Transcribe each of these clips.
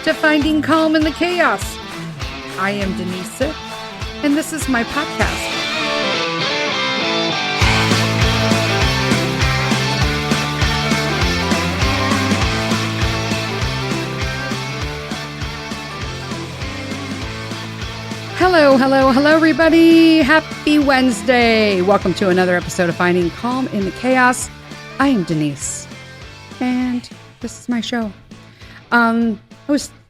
to Finding Calm in the Chaos. I am Denise Sith, and this is my podcast. Hello, everybody. Happy Wednesday. Welcome to another episode of Finding Calm in the Chaos. I am Denise, and this is my show.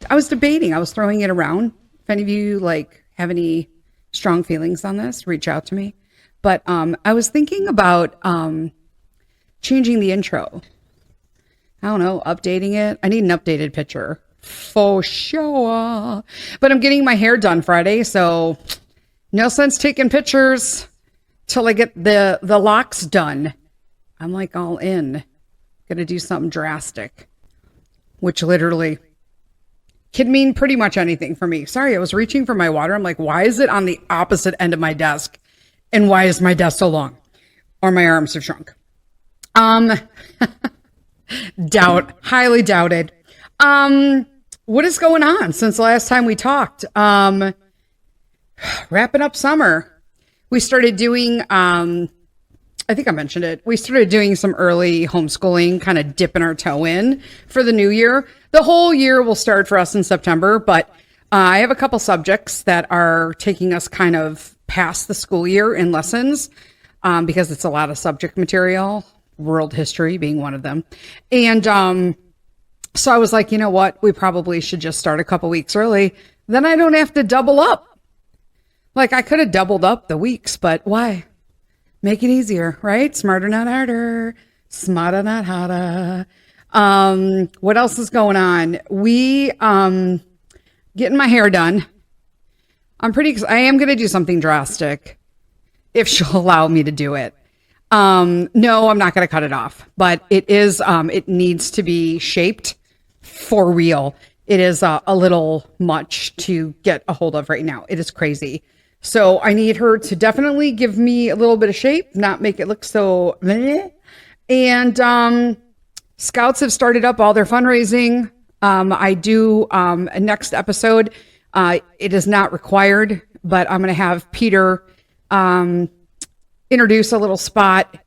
I was debating. I was throwing it around. If any of you have any strong feelings on this, reach out to me. But I was thinking about changing the intro. I don't know, updating it. I need an updated picture for sure. But I'm getting my hair done Friday, so no sense taking pictures till I get the locks done. I'm all in. Gonna do something drastic, which literally could mean pretty much anything for me. Sorry, I was reaching for my water. I'm why is it on the opposite end of my desk? And why is my desk so long? Or my arms have shrunk. Highly doubted. What is going on since the last time we talked? Wrapping up summer. We started doing, I think I mentioned it. We started doing some early homeschooling, kind of dipping our toe in for the new year. The whole year will start for us in September, but I have a couple subjects that are taking us kind of past the school year in lessons because it's a lot of subject material, world history being one of them. And so I was you know what? We probably should just start a couple weeks early. Then I don't have to double up. I could have doubled up the weeks, but why? Make it easier, right? Smarter, not harder. Smarter, not harder. What else is going on? We, getting my hair done. I am going to do something drastic if she'll allow me to do it. No, I'm not going to cut it off, but it is, it needs to be shaped for real. It is a little much to get a hold of right now. It is crazy. So I need her to definitely give me a little bit of shape, not make it look so bleh. And Scouts have started up all their fundraising. I do a next episode. It is not required, but I'm going to have Peter introduce a little spot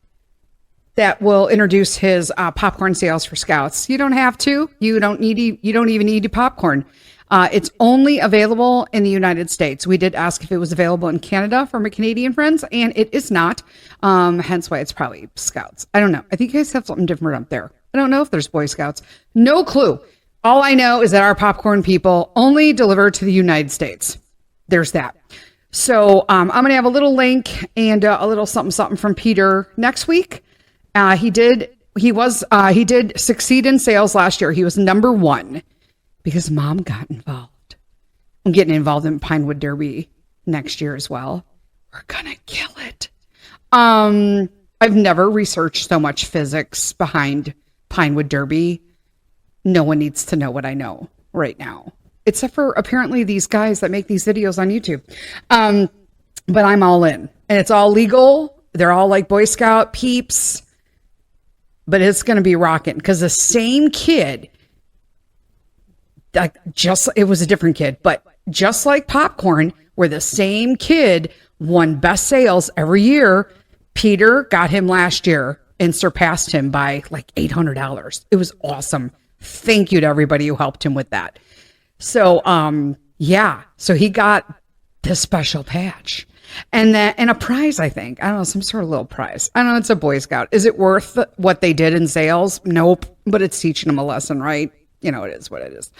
that will introduce his popcorn sales for Scouts. You don't have to. You don't even need popcorn. It's only available in the United States. We did ask if it was available in Canada for my Canadian friends, and it is not. Hence why it's probably Scouts. I don't know. I think you guys have something different up there. I don't know if there's Boy Scouts. No clue. All I know is that our popcorn people only deliver to the United States. There's that. So I'm going to have a little link and a little something from Peter next week. He did succeed in sales last year. He was number one because Mom got involved. I'm getting involved in Pinewood Derby next year as well. We're going to kill it. I've never researched so much physics behind Pinewood Derby. No one needs to know what I know right now, except for apparently these guys that make these videos on YouTube. But I'm all in, and it's all legal. They're all Boy Scout peeps, but it's going to be rocking because the same kid, it was a different kid, but just like popcorn, where the same kid won best sales every year. Peter got him last year and surpassed him by $800. It was awesome. Thank you to everybody who helped him with that. So, so he got the special patch and a prize, I think. I don't know, some sort of little prize. I don't know, it's a Boy Scout. Is it worth what they did in sales? Nope. But it's teaching them a lesson, right? You know, it is what it is.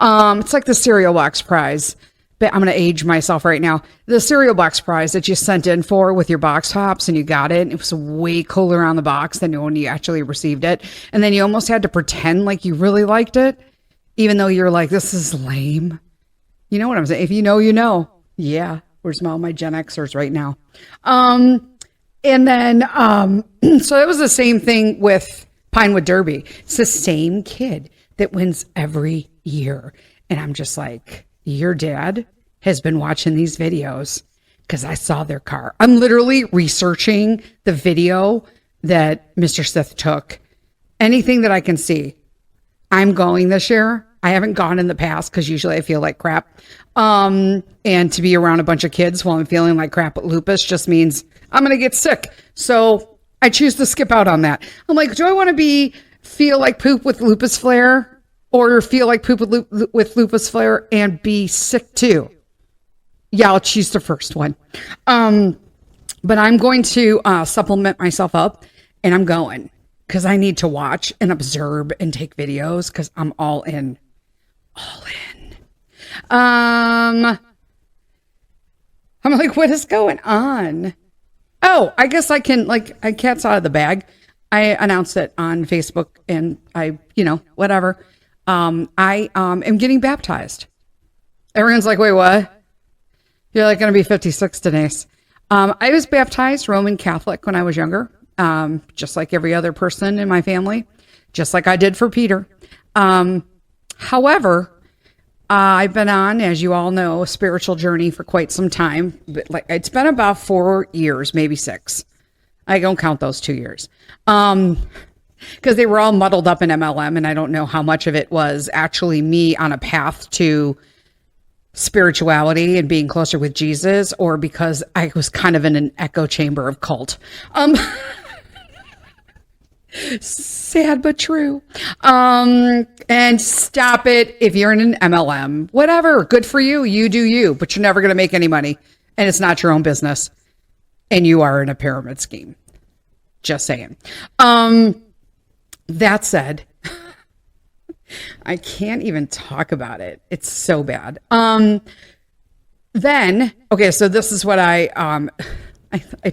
It's like the cereal box prize. But I'm going to age myself right now. The cereal box prize that you sent in for with your box tops and you got it. It was way cooler on the box than when you actually received it. And then you almost had to pretend like you really liked it, even though you're this is lame. You know what I'm saying? If you know, you know. Yeah. Where's all my Gen Xers right now? And then, so it was the same thing with Pinewood Derby. It's the same kid that wins every year. And I'm just your dad has been watching these videos because I saw their car. I'm literally researching the video that Mr. Sith took. Anything that I can see. I'm going this year. I haven't gone in the past because usually I feel like crap. And to be around a bunch of kids while I'm feeling like crap with lupus just means I'm going to get sick. So I choose to skip out on that. I'm like, do I want to feel like poop with lupus flare, or feel like poop with lupus flare and be sick too? Yeah, I'll choose the first one. But I'm going to supplement myself up, and I'm going because I need to watch and observe and take videos because I'm all in. All in. I'm like, what is going on? Oh, I guess I can, like, cat's out of the bag. I announced it on Facebook, and whatever. I am getting baptized. Everyone's like, wait, what? You're like going to be 56, Denise. I was baptized Roman Catholic when I was younger, just like every other person in my family, just like I did for Peter. However, I've been on, as you all know, a spiritual journey for quite some time. But it's been about 4 years, maybe 6. I don't count those 2 years. Because they were all muddled up in MLM, and I don't know how much of it was actually me on a path to spirituality and being closer with Jesus, or because I was kind of in an echo chamber of cult. Sad but true. And stop it if you're in an MLM. Whatever, good for you. You do you, but you're never going to make any money, and it's not your own business, and you are in a pyramid scheme. Just saying. That said, I can't even talk about it. It's so bad. Then, okay, so this is what I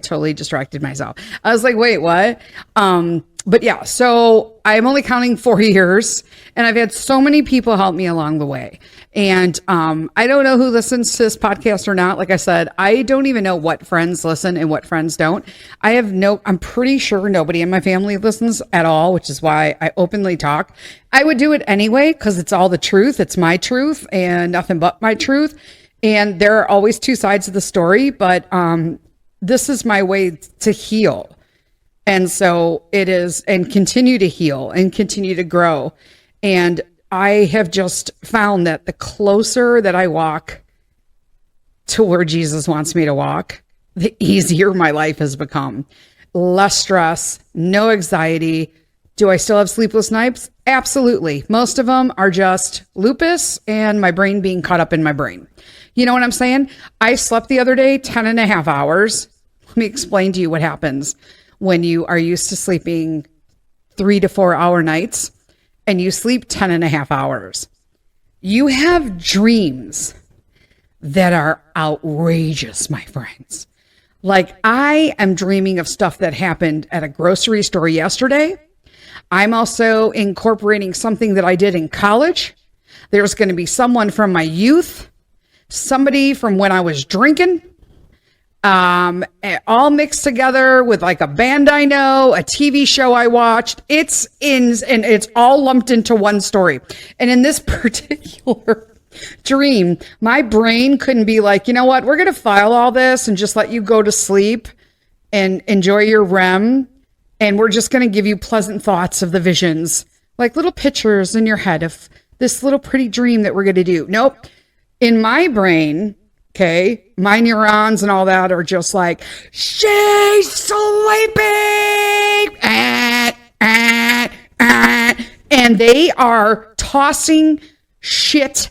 totally distracted myself. I was like, wait, what? But yeah, so I'm only counting 4 years, and I've had so many people help me along the way. And I don't know who listens to this podcast or not. Like I said, I don't even know what friends listen and what friends don't. I'm pretty sure nobody in my family listens at all, which is why I openly talk. I would do it anyway because it's all the truth. It's my truth and nothing but my truth. And there are always two sides of the story, but this is my way to heal. And so it is, and continue to heal and continue to grow. And I have just found that the closer that I walk to where Jesus wants me to walk, the easier my life has become. Less stress, no anxiety. Do I still have sleepless nights? Absolutely. Most of them are just lupus and my brain being caught up in my brain. You know what I'm saying? I slept the other day 10 and a half hours. Let me explain to you what happens when you are used to sleeping 3 to 4 hour nights and you sleep 10 and a half hours. You have dreams that are outrageous, my friends. Like, I am dreaming of stuff that happened at a grocery store yesterday. I'm also incorporating something that I did in college. There's going to be someone from my youth, somebody from when I was drinking, all mixed together with like a band I know, a TV show I watched. And it's all lumped into one story. And in this particular dream, my brain couldn't be like, you know what, we're going to file all this and just let you go to sleep and enjoy your REM. And we're just going to give you pleasant thoughts of the visions, like little pictures in your head of this little pretty dream that we're going to do. Nope. In my brain, okay, my neurons and all that are just like, she's sleeping. And they are tossing shit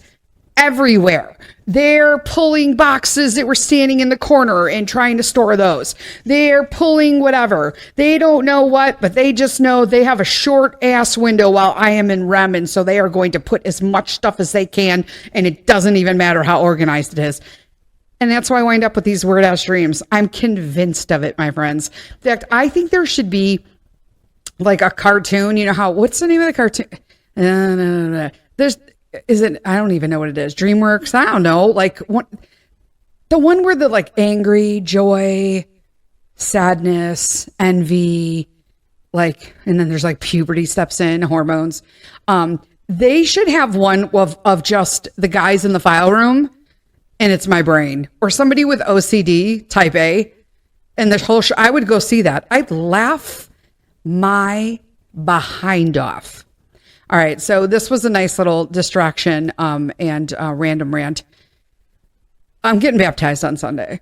everywhere. They're pulling boxes that were standing in the corner and trying to store those. They're pulling whatever. They don't know what, but they just know they have a short ass window while I am in REM. And so they are going to put as much stuff as they can. And it doesn't even matter how organized it is. And that's why I wind up with these weird ass dreams. I'm convinced of it, my friends. In fact, I think there should be like a cartoon. You know what's the name of the cartoon? No. I don't even know what it is. DreamWorks? I don't know. Like the one where the like anger, joy, sadness, envy, like, and then there's like puberty steps in, hormones. They should have one of just the guys in the file room and it's my brain, or somebody with OCD type A. And the whole show, I would go see that. I'd laugh my behind off. All right. So this was a nice little distraction and random rant. I'm getting baptized on Sunday.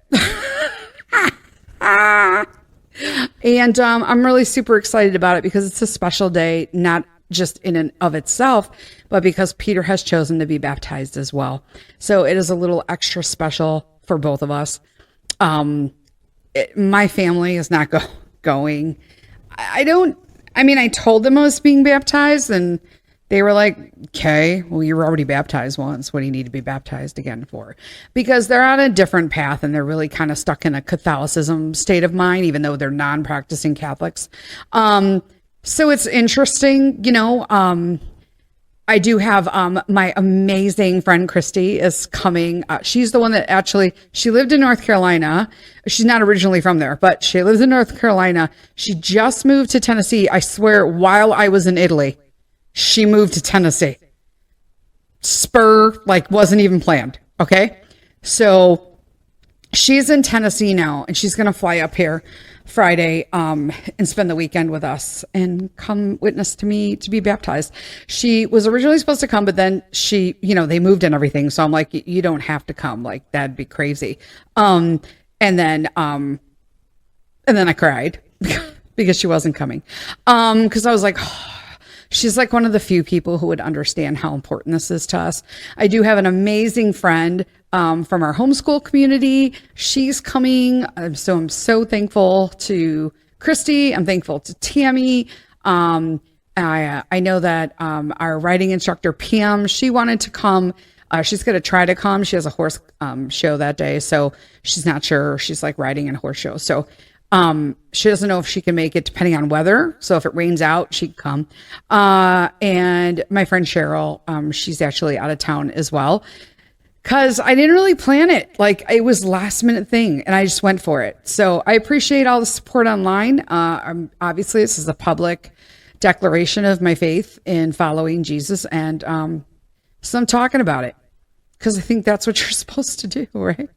And I'm really super excited about it because it's a special day, not just in and of itself, but because Peter has chosen to be baptized as well. So it is a little extra special for both of us. My family is not going. I told them I was being baptized and they were like, okay, well, you were already baptized once. What do you need to be baptized again for? Because they're on a different path and they're really kind of stuck in a Catholicism state of mind, even though they're non-practicing Catholics. So it's interesting, I do have my amazing friend Christy is coming. She's the one that she lived in North Carolina. She's not originally from there, but she lives in North Carolina. She just moved to Tennessee. I swear, while I was in Italy, she moved to Tennessee. Wasn't even planned. Okay. So she's in Tennessee now and she's going to fly up here Friday, and spend the weekend with us and come witness to me to be baptized. She was originally supposed to come, but then they moved and everything. So I'm like, you don't have to come. Like, that'd be crazy. And then I cried because she wasn't coming. Cause I was like, she's like one of the few people who would understand how important this is to us. I do have an amazing friend from our homeschool community. She's coming. So I'm so thankful to Christy. I'm thankful to Tammy. I know that our writing instructor, Pam, she wanted to come. She's going to try to come. She has a horse show that day. So she's not sure. She's like riding in a horse show. So she doesn't know if she can make it depending on weather. So if it rains out, she can come. And my friend Cheryl, she's actually out of town as well. Cause I didn't really plan it. Like, it was last minute thing and I just went for it. So I appreciate all the support online. Obviously this is a public declaration of my faith in following Jesus. And, so I'm talking about it cause I think that's what you're supposed to do, right?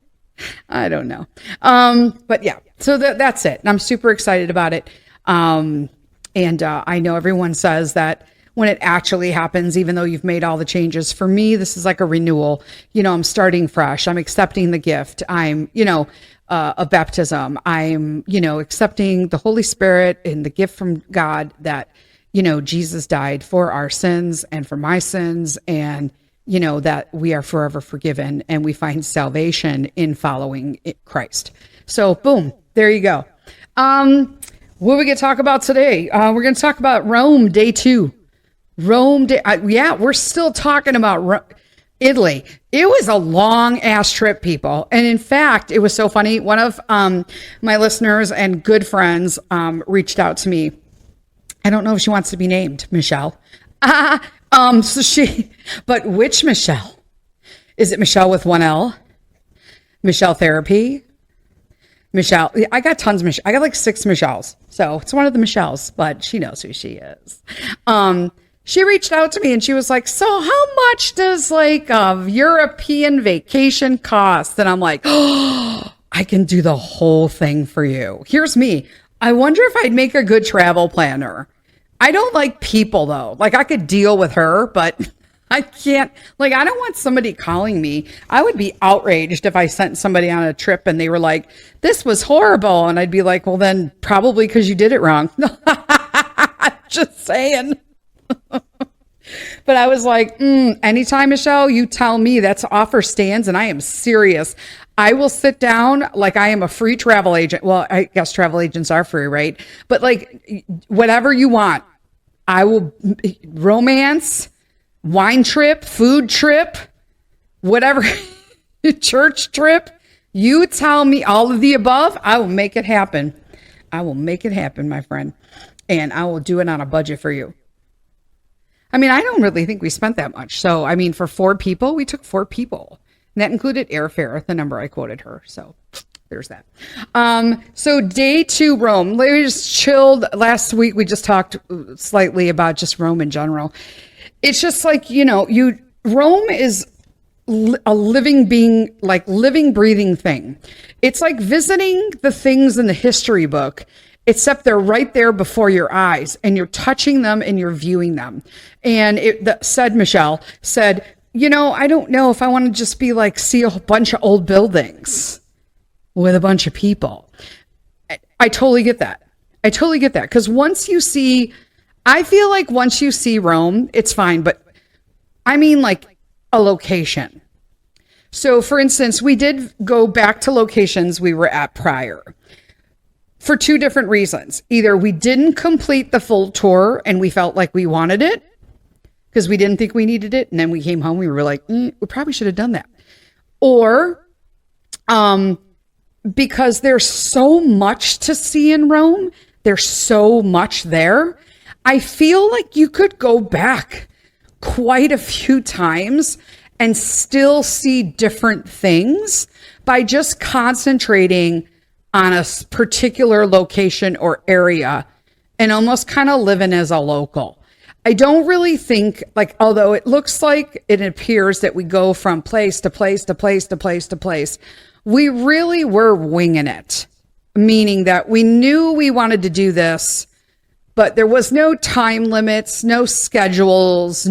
I don't know. But yeah, so that's it. And I'm super excited about it. I know everyone says that when it actually happens, even though you've made all the changes, for me, this is like a renewal. I'm starting fresh. I'm accepting the gift. I'm, of baptism. I'm, accepting the Holy Spirit and the gift from God that, Jesus died for our sins and for my sins, and that we are forever forgiven and we find salvation in following Christ. So boom, there you go. What are we going to talk about today? We're going to talk about Rome, day 2. We're still talking about Italy. It was a long ass trip, people. And in fact, it was so funny. One of my listeners and good friends reached out to me. I don't know if she wants to be named Michelle. But which Michelle? Is it Michelle with 1 L? Michelle Therapy? Michelle, I got tons of Michelle. I got like 6 Michelles. So it's one of the Michelles, but she knows who she is. She reached out to me and she was like, so how much does like a European vacation cost? And I'm like, oh, I can do the whole thing for you. Here's me. I wonder if I'd make a good travel planner. I don't like people though. Like, I could deal with her, but I can't, like, I don't want somebody calling me. I would be outraged if I sent somebody on a trip and they were like, this was horrible. And I'd be like, well, then probably because you did it wrong. Just saying. But I was like, anytime, Michelle, you tell me, that's offer stands, and I am serious. I will sit down like I am a free travel agent. Well, I guess travel agents are free, right? But like, whatever you want, I will. Romance, wine trip, food trip, whatever, church trip. You tell me all of the above, I will make it happen. I will make it happen, my friend. And I will do it on a budget for you. I mean, I don't really think we spent that much. So, I mean, for 4 people, we took 4 people. And that included airfare, the number I quoted her. So there's that. So day 2, Rome. We just chilled. Last week, we just talked slightly about just Rome in general. It's just like, Rome is a living being, like living, breathing thing. It's like visiting the things in the history book except they're right there before your eyes and you're touching them and you're viewing them. And Michelle said, I don't know if I want to just be like, see a bunch of old buildings with a bunch of people. I totally get that. Because I feel like once you see Rome, it's fine. But I mean like a location. So for instance, we did go back to locations we were at prior for two different reasons. Either we didn't complete the full tour and we felt like we wanted it because we didn't think we needed it. And then we came home, we were like, we probably should have done that. Or, because there's so much to see in Rome, there's so much there. I feel like you could go back quite a few times and still see different things by just concentrating on a particular location or area and almost kind of living as a local. I don't really think, like, although it looks like it appears that we go from place to place to place to place to place, we really were winging it, meaning that we knew we wanted to do this, but there was no time limits, no schedules,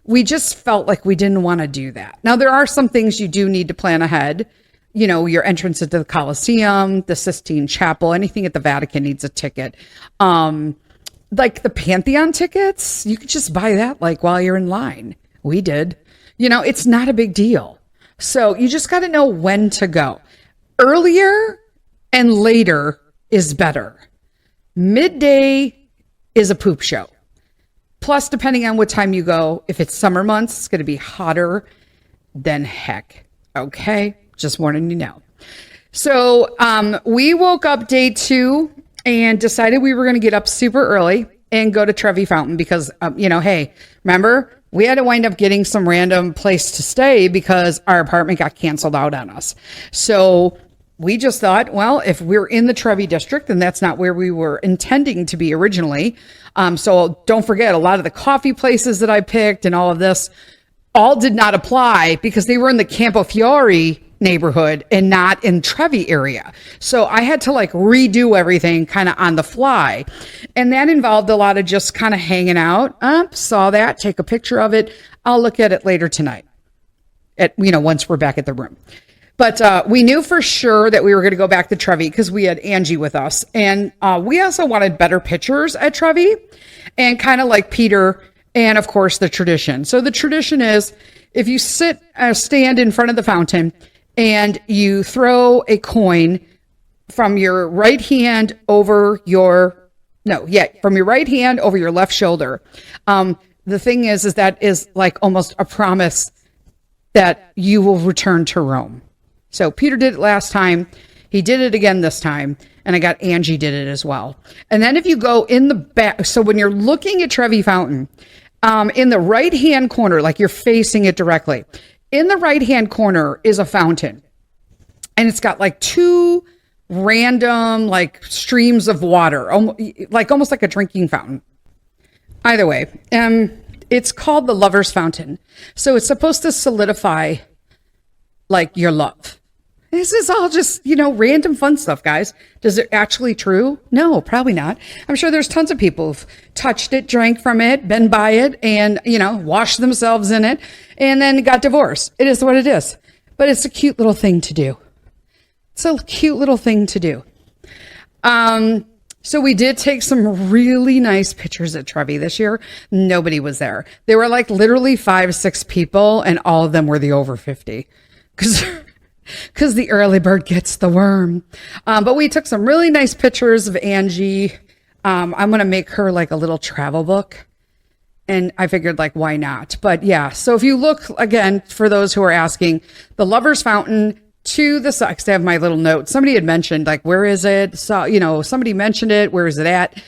we just felt like we didn't want to do that. Now, there are some things you do need to plan ahead. Your entrance into the Colosseum, the Sistine Chapel, anything at the Vatican needs a ticket. Like the Pantheon tickets, you could just buy that like while you're in line. We did. It's not a big deal. So you just got to know when to go. Earlier and later is better. Midday is a poop show. Plus, depending on what time you go, if it's summer months, it's going to be hotter than heck. Okay? Just wanting you to know. So we woke up day 2 and decided we were going to get up super early and go to Trevi Fountain because, hey, remember, we had to wind up getting some random place to stay because our apartment got canceled out on us. So we just thought, well, if we're in the Trevi district, then that's not where we were intending to be originally. So don't forget, a lot of the coffee places that I picked and all of this all did not apply because they were in the Campo Fiore neighborhood and not in Trevi area. So I had to like redo everything kind of on the fly. And that involved a lot of just kind of hanging out. Saw that, take a picture of it. I'll look at it later tonight once we're back at the room. But we knew for sure that we were going to go back to Trevi because we had Angie with us. And we also wanted better pictures at Trevi and kind of like Peter and of course the tradition. So the tradition is if you stand in front of the fountain and you throw a coin from your right hand from your right hand over your left shoulder. The thing is that is like almost a promise that you will return to Rome. So Peter did it last time. He did it again this time. And I got Angie did it as well. And then if you go in the back, so when you're looking at Trevi Fountain, in the right-hand corner, like you're facing it directly, in the right-hand corner is a fountain. And it's got like 2 random like streams of water, almost like a drinking fountain. Either way, it's called the Lover's Fountain. So it's supposed to solidify like your love. This is all just, random fun stuff, guys. Does it actually true? No, probably not. I'm sure there's tons of people who've touched it, drank from it, been by it, and, washed themselves in it, and then got divorced. It is what it is. But it's a cute little thing to do. So we did take some really nice pictures at Trevi this year. Nobody was there. There were like literally 5-6 people, and all of them were the over 50. Because the early bird gets the worm. But we took some really nice pictures of Angie. I'm going to make her like a little travel book. And I figured like, why not? But yeah, so if you look again, for those who are asking, the Lover's Fountain to the side, I have my little note. Somebody had mentioned like, where is it? So, somebody mentioned it. Where is it at?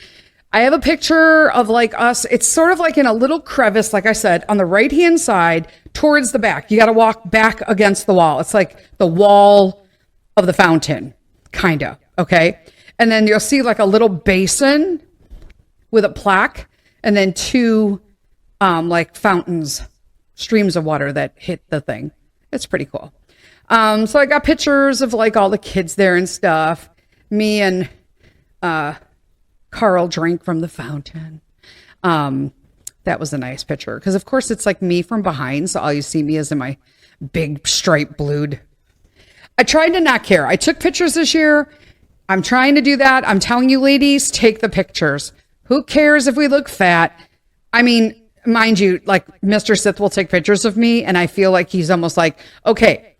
I have a picture of like us. It's sort of like in a little crevice, like I said, on the right-hand side towards the back. You got to walk back against the wall. It's like the wall of the fountain, kind of. Okay. And then you'll see like a little basin with a plaque and then 2 like fountains, streams of water that hit the thing. It's pretty cool. So I got pictures of like all the kids there and stuff. Me and Carl drank from the fountain. That was a nice picture because, of course, it's like me from behind. So all you see me is in my big striped blued. I tried to not care. I took pictures this year. I'm trying to do that. I'm telling you, ladies, take the pictures. Who cares if we look fat? I mean, mind you, like Mr. Sith will take pictures of me, and I feel like he's almost like, okay,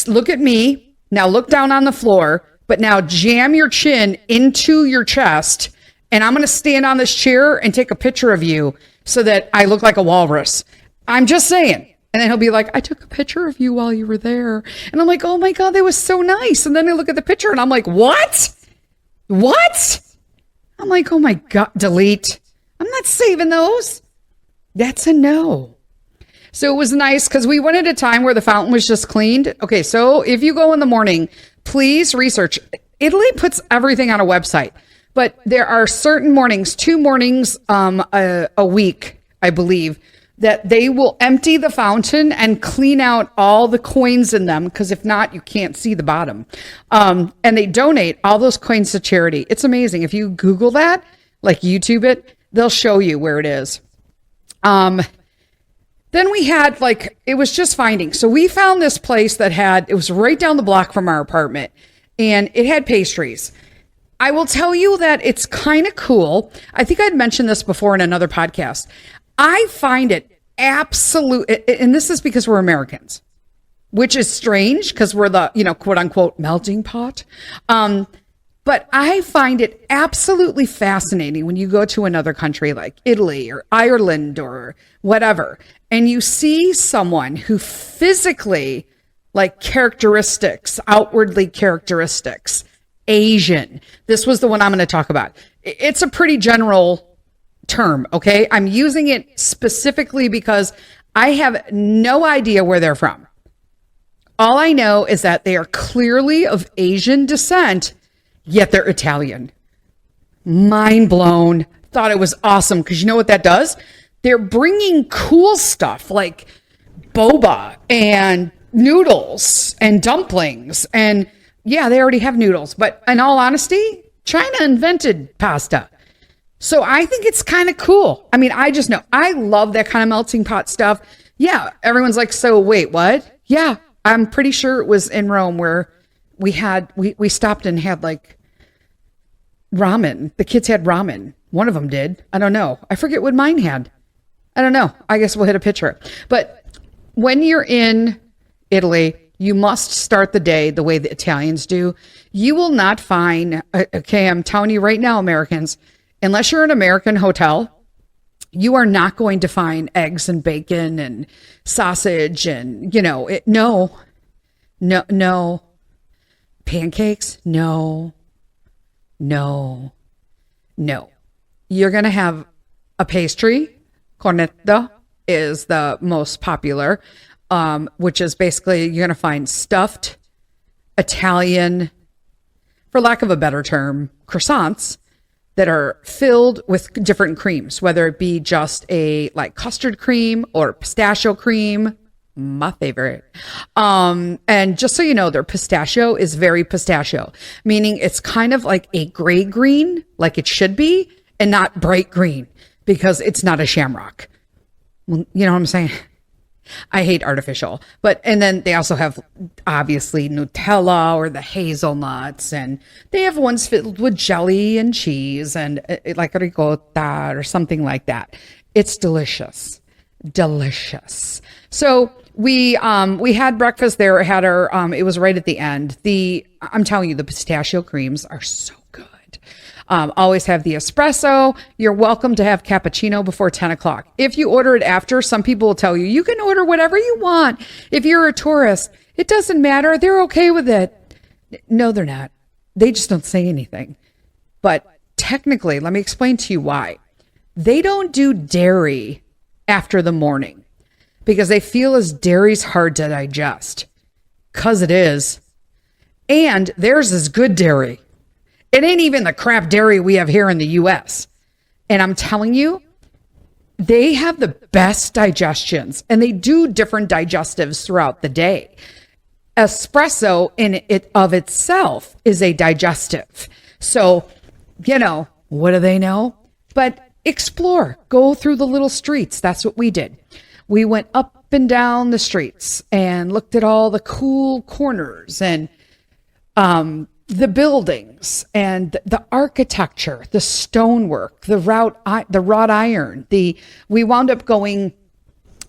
look at me. Now look down on the floor, but now jam your chin into your chest, and I'm going to stand on this chair and take a picture of you so that I look like a walrus. I'm just saying. And then he'll be like, I took a picture of you while you were there. And I'm like, oh my God, that was so nice. And then I look at the picture and I'm like, what? What? I'm like, oh my God, delete. I'm not saving those. That's a no. So it was nice because we went at a time where the fountain was just cleaned. Okay, so if you go in the morning, please research. Italy puts everything on a website. But there are certain mornings, 2 mornings a week, I believe, that they will empty the fountain and clean out all the coins in them. Because if not, you can't see the bottom. And they donate all those coins to charity. It's amazing. If you Google that, like YouTube it, they'll show you where it is. Then we had it was just finding. So we found this place that it was right down the block from our apartment. And it had pastries. I will tell you that it's kind of cool. I think I'd mentioned this before in another podcast. I find it absolute, and this is because we're Americans, which is strange because we're the, quote unquote melting pot. But I find it absolutely fascinating when you go to another country like Italy or Ireland or whatever, and you see someone who physically, outwardly characteristics, Asian. This was the one I'm going to talk about. It's a pretty general term, okay? I'm using it specifically because I have no idea where they're from. All I know is that they are clearly of Asian descent, yet they're Italian. Mind blown. Thought it was awesome because you know what that does? They're bringing cool stuff like boba and noodles and dumplings and yeah, they already have noodles, but in all honesty, China invented pasta. So I think it's kind of cool. I mean, I just know I love that kind of melting pot stuff. Yeah. Everyone's like, so wait, what? Yeah. I'm pretty sure it was in Rome where we stopped and had ramen. The kids had ramen. One of them did. I don't know. I forget what mine had. I don't know. I guess we'll hit a picture. But when you're in Italy, you must start the day the way the Italians do. You will not find, okay, I'm telling you right now, Americans, unless you're in an American hotel, you are not going to find eggs and bacon and sausage and, no. Pancakes? No. You're going to have a pastry. Cornetto is the most popular. Which is basically you're going to find stuffed Italian, for lack of a better term, croissants that are filled with different creams, whether it be just a custard cream or pistachio cream, my favorite. And just so you know, their pistachio is very pistachio, meaning it's kind of like a gray green, like it should be, and not bright green because it's not a shamrock. Well, you know what I'm saying? I hate artificial, and then they also have obviously Nutella or the hazelnuts, and they have ones filled with jelly and cheese and like ricotta or something like that. It's delicious. So we had breakfast there. Had our, it was right at the end. I'm telling you, the pistachio creams are so good. Always have the espresso. You're welcome to have cappuccino before 10 o'clock. If you order it after, some people will tell you, you can order whatever you want. If you're a tourist, it doesn't matter. They're okay with it. No, they're not. They just don't say anything. But technically, let me explain to you why. They don't do dairy after the morning because they feel as dairy's hard to digest. 'Cause it is. And theirs is good dairy. It ain't even the crap dairy we have here in the US. And I'm telling you, they have the best digestions and they do different digestives throughout the day. Espresso in it of itself is a digestive. So what do they know? But explore, go through the little streets. That's what we did. We went up and down the streets and looked at all the cool corners and the buildings and the architecture, the stonework, the wrought iron. We wound up going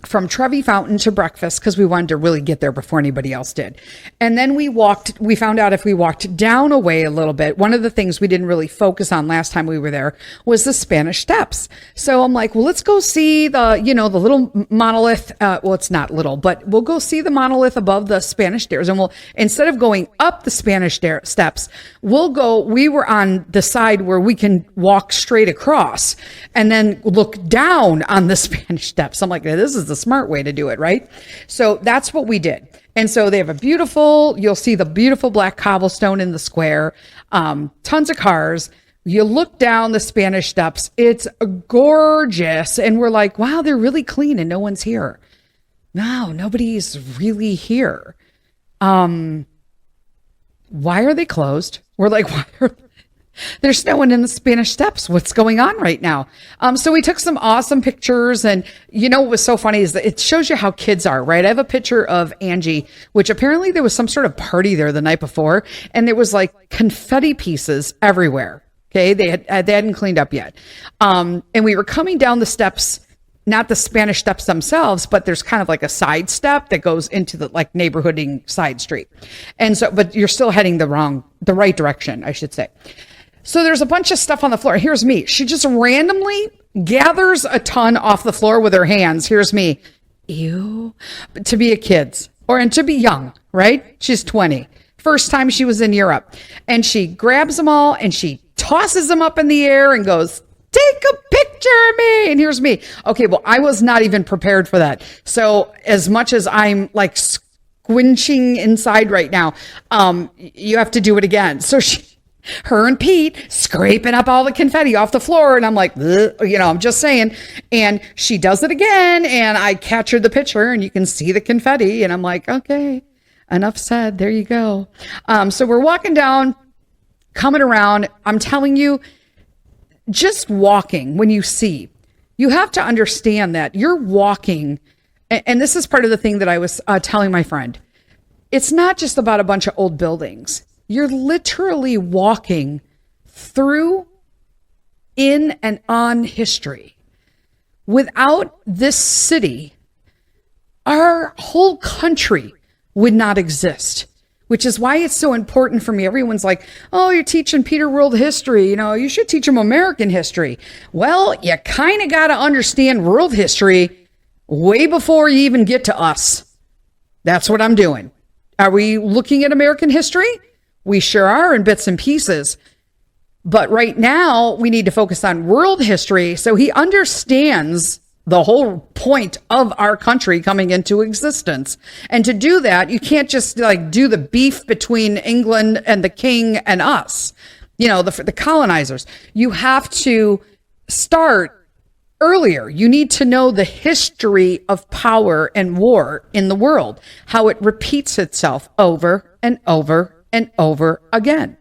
from Trevi Fountain to breakfast because we wanted to really get there before anybody else did. And then we found out if we walked down a way a little bit, one of the things we didn't really focus on last time we were there was the Spanish Steps. So I'm like, well, let's go see the little monolith. Well, it's not little, but we'll go see the monolith above the Spanish stairs. And instead of going up the Spanish steps, we were on the side where we can walk straight across and then look down on the Spanish Steps. I'm like, this is the smart way to do it, right? So that's what we did. And so they have you'll see the beautiful black cobblestone in the square, tons of cars. You look down the Spanish Steps. It's gorgeous. And we're like, wow, they're really clean and no one's here. No, nobody's really here. Why are they closed? We're like, there's no one in the Spanish Steps. What's going on right now? So we took some awesome pictures, and what was so funny is that it shows you how kids are, right? I have a picture of Angie, which apparently there was some sort of party there the night before, and there was like confetti pieces everywhere. Okay. They hadn't cleaned up yet. And we were coming down the steps, not the Spanish Steps themselves, but there's kind of like a side step that goes into the like neighborhooding side street. And so, but you're still heading the right direction, I should say. So there's a bunch of stuff on the floor. Here's me. She just randomly gathers a ton off the floor with her hands. Here's me. Ew. To be a kid and to be young, right? She's 20. First time she was in Europe. And she grabs them all and she tosses them up in the air and goes, take a picture of me. And here's me. Okay, well, I was not even prepared for that. So as much as I'm like squinching inside right now, you have to do it again. So her and Pete scraping up all the confetti off the floor. And I'm like, I'm just saying. And she does it again. And I captured the picture and you can see the confetti. And I'm like, okay, enough said. There you go. So we're walking down, coming around. I'm telling you, just walking when you have to understand that you're walking. And this is part of the thing that I was telling my friend. It's not just about a bunch of old buildings. You're literally walking through, in, and on history. Without this city, our whole country would not exist, which is why it's so important for me. Everyone's like, oh, you're teaching Peter world history. You should teach him American history. Well, you kind of got to understand world history way before you even get to us. That's what I'm doing. Are we looking at American history? We sure are in bits and pieces. But right now, we need to focus on world history so he understands the whole point of our country coming into existence. And to do that, you can't just like do the beef between England and the king and us, the colonizers. You have to start earlier. You need to know the history of power and war in the world, how it repeats itself over and over and over again.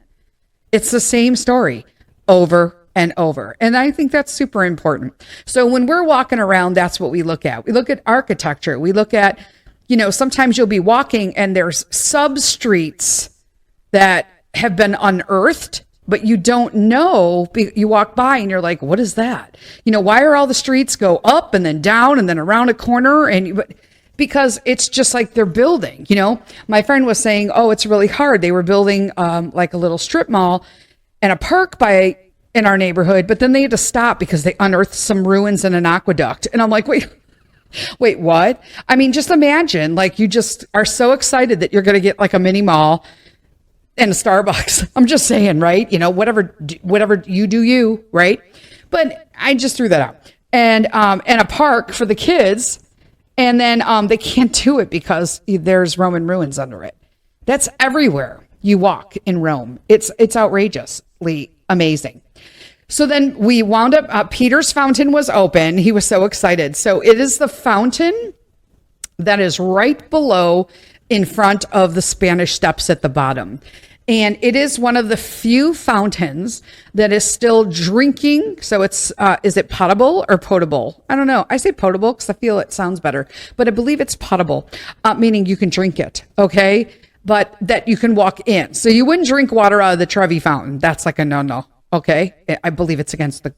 It's the same story over and over. And I think that's super important. So when we're walking around, that's what we look at. We look at architecture. We look at, sometimes you'll be walking and there's sub-streets that have been unearthed, but you don't know. You walk by and you're like, what is that? Why are all the streets go up and then down and then around a corner? Because it's just like they're building, My friend was saying, oh, it's really hard. They were building like a little strip mall and a park in our neighborhood, but then they had to stop because they unearthed some ruins and an aqueduct. And I'm like, wait, what? I mean, just imagine, like you just are so excited that you're going to get like a mini mall and a Starbucks. I'm just saying, right? Whatever you do, right? But I just threw that out. And a park for the kids. And then they can't do it because there's Roman ruins under it. That's everywhere you walk in Rome. It's outrageously amazing. So then we wound up, Peter's fountain was open. He was so excited. So it is the fountain that is right below in front of the Spanish Steps at the bottom. And it is one of the few fountains that is still drinking. So it's, is it potable or potable? I don't know. I say potable because I feel it sounds better, but I believe it's potable, meaning you can drink it. Okay. But that you can walk in. So you wouldn't drink water out of the Trevi fountain. That's like a no. Okay. I believe it's against the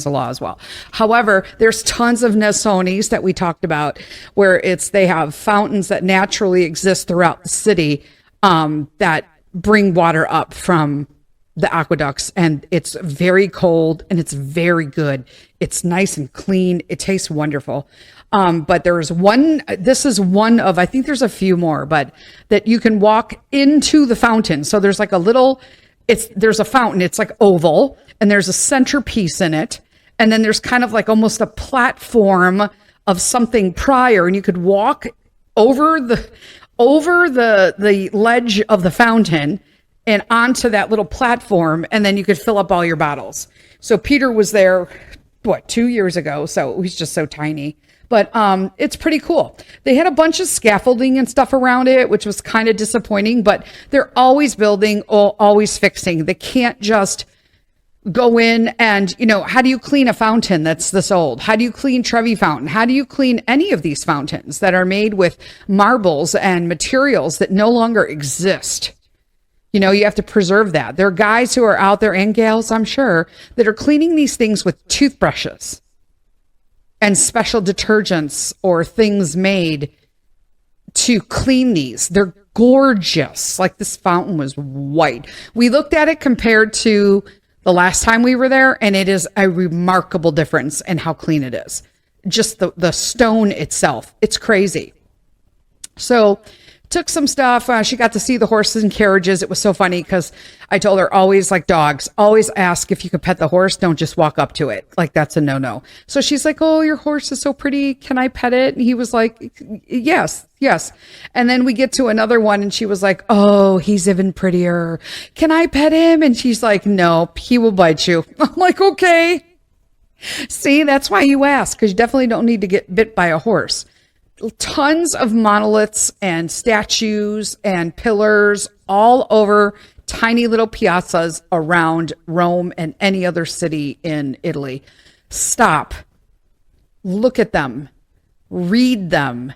law as well. However, there's tons of Nesonis that we talked about where they have fountains that naturally exist throughout the city that bring water up from the aqueducts, and it's very cold and it's very good. It's nice and clean. It tastes wonderful. But there's this is one of, I think there's a few more, but that you can walk into the fountain. So there's like there's a fountain. It's like oval, and there's a centerpiece in it. And then there's kind of like almost a platform of something prior, and you could walk over the ledge of the fountain and onto that little platform, and then you could fill up all your bottles. So Peter was there, 2 years ago? So he's just so tiny. But it's pretty cool. They had a bunch of scaffolding and stuff around it, which was kind of disappointing, but they're always building, always fixing. They can't just go in and, how do you clean a fountain that's this old? How do you clean Trevi Fountain? How do you clean any of these fountains that are made with marbles and materials that no longer exist? You have to preserve that. There are guys who are out there, and gals, I'm sure, that are cleaning these things with toothbrushes and special detergents or things made to clean these. They're gorgeous. Like this fountain was white. We looked at it compared to the last time we were there, and it is a remarkable difference in how clean it is. Just the stone itself. It's crazy. So took some stuff. She got to see the horses and carriages. It was so funny because I told her, always, like dogs, always ask if you could pet the horse. Don't just walk up to it. Like, that's a no. So she's like, oh, your horse is so pretty. Can I pet it? And he was like, yes. And then we get to another one, and she was like, oh, he's even prettier. Can I pet him? And she's like, no, he will bite you. I'm like, okay. See, that's why you ask, because you definitely don't need to get bit by a horse. Tons of monoliths and statues and pillars all over tiny little piazzas around Rome and any other city in Italy. Stop. Look at them. Read them.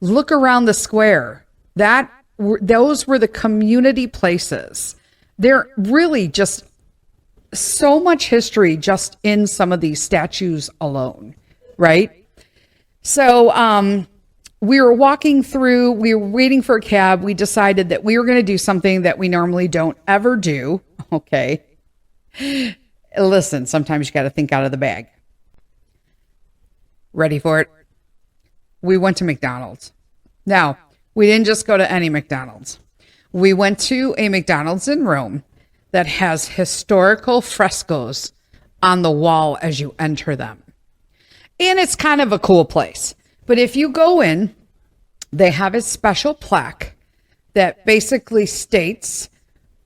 Look around the square. Those were the community places. They're really just so much history just in some of these statues alone, right? So we were walking through, we were waiting for a cab. We decided that we were going to do something that we normally don't ever do. Okay. Listen, sometimes you got to think out of the bag. Ready for it? We went to McDonald's. Now, we didn't just go to any McDonald's. We went to a McDonald's in Rome that has historical frescoes on the wall as you enter them. And it's kind of a cool place. But if you go in, they have a special plaque that basically states